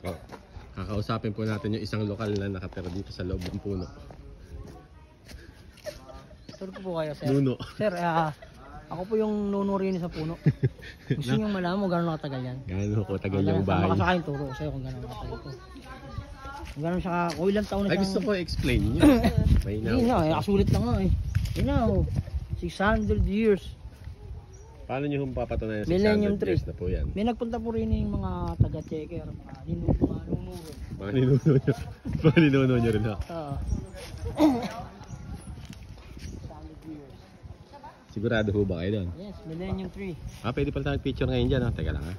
Oh, kakausapin po natin yung isang lokal na nakatira dito sa loob ng puno. Sir po kayo, sir. Nuno. Sir, ako po yung nuno rin sa puno. Gusto nyo malaman mo gano'n nakatagal yan? Gano'n ko tagal yung bahay. Makasakayin turo ko sa'yo kung gano'n nakatagal ito. Kung gano'n siya, kung ilang taon na Ay, siyang... gusto ko explain niyo. Hindi nga, kasulit lang nga eh. Yun na, 600 years. Paano nyo kung papatunayan 600 Millennium years tree. na po yan? May nagpunta po rin yung mga taga-checker, mga nuno. Mga ninuno nyo. Mga ninuno nyo rin ha? Oo. Sigurado ho ba kayo doon? Yes, Millennium Tree. Pwede pala tayo picture ngayon dyan ha? Teka lang ha.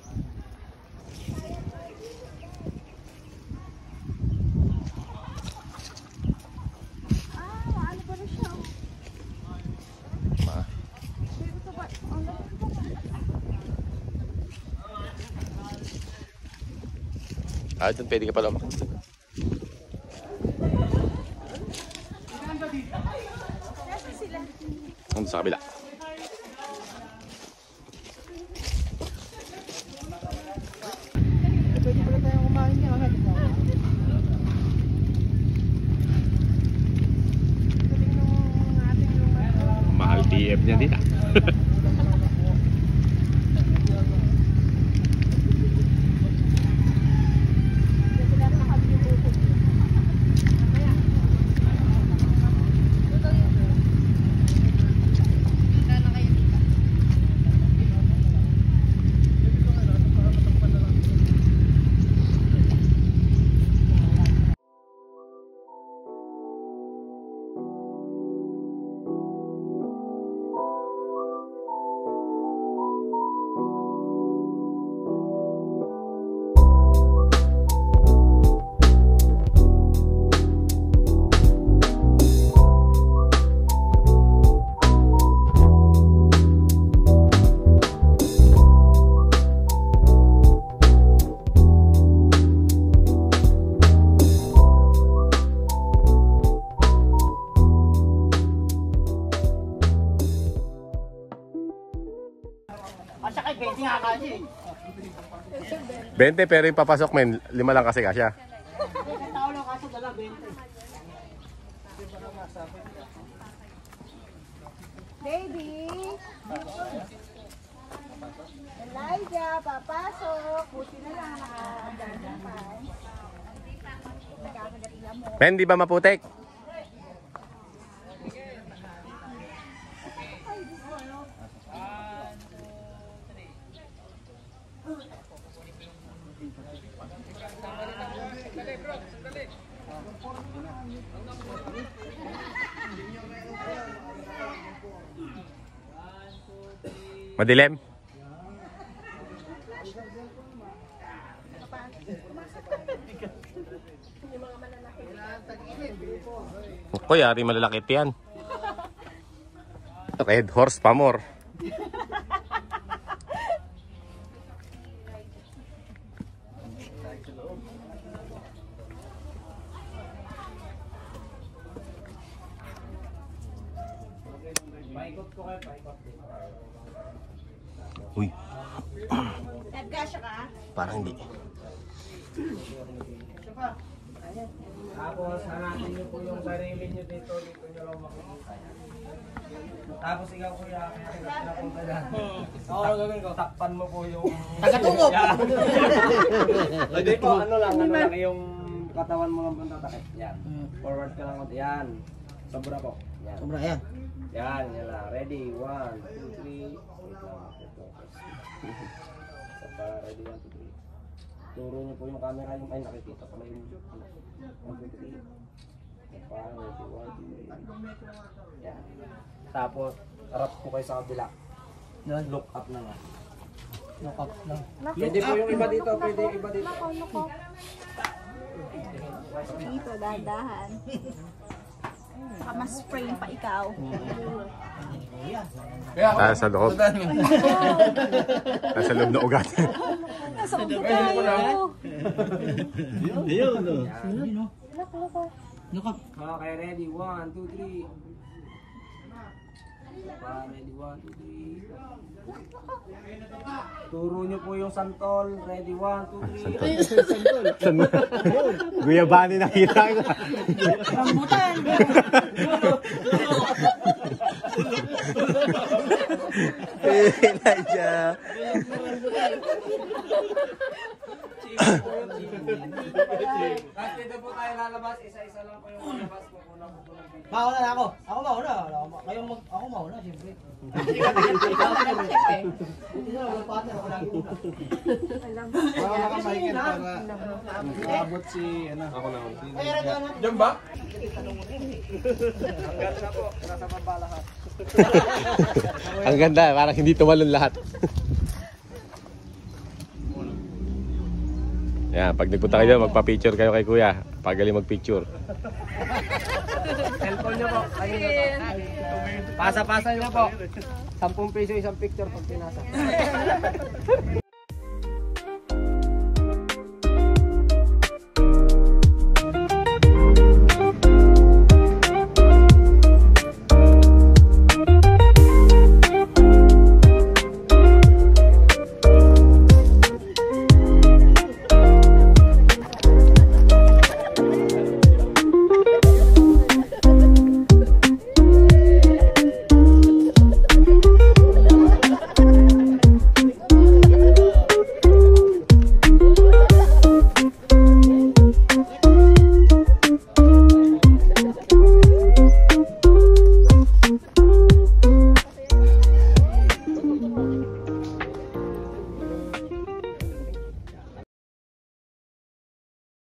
Ano pa rin siya? Doon pwede ka pala makita. Doon sa kabila. Pwede pala tayong kumain niya. Mahal TF niya dito. Asa kay 20 nga kasi. 20 pero yung papasok men, 5 lang kasi kasya. Tao lang kaso dala 20. Baby! Elijah, papasok. Buti na lang nakakagandang pa. Nagkakagatila mo. Men, di ba maputik? Madilim? Uy, ari malalakit yan. Red horse pamor. Uy. Nagkasya ka? Parang hindi. Tapos hanapin niyo po yung sarili niyo dito niyo lang makikita yan. Tapos ikaw kuya, kaya napunta dyan. Oo, ano gagawin ko? Takpan mo po yung... Tagatungok! Hindi po, ano lang yung katawan mo lang pong tatakit. Yan. Forward ka lang. Yan. Sobra po. Yan. Sobra yan. Yan, yan lang. Ready? 1, 2, 3. Wait lang. Para ready 1, 2, 3. Turo niyo po yung camera yung ay nakikita ko may 1, 2, 3. Para ready 1, 2, 3. Yan. Tapos harap po kayo sa kabila. Look up na nga. Look up lang. Pwede po yung iba dito, pwede yung iba dito. Nako. Dito, dahan-dahan. Baka mas spray pa ikaw. Nasa loob. Nasa loob na ugat. Nasa ulo tayo. Ayun, no? Look up. Okay, ready? 1, 2, 3. Ready, 1, 2, 3. Turo nyo po yung santol. Ready, 1, 2, 3. San mo? Guyabani nakita ko. Rambutan! Elijah. Tapos dito po tayo lalabas. Isa-isa lang po yung lalabas. Kukunan po po ng video. Mauna na ako. Ako mauna. Ako mauna, siyempre. Buti na, walang partner. Ako lagi muna. Baka nakamahikin para abot si ano. Ako na. Ay, rin na. Diyan ba? Hanggang na po. Nasa baba lahat. Ang ganda, parang hindi tumalon lahat. Yan, pag nagpunta kayo, magpa-picture kayo kay kuya. Pagaling mag-picture. Cellphone nyo po. Ayun na po. Pasa-pasa nyo po. 10 piso isang picture pag pinasa.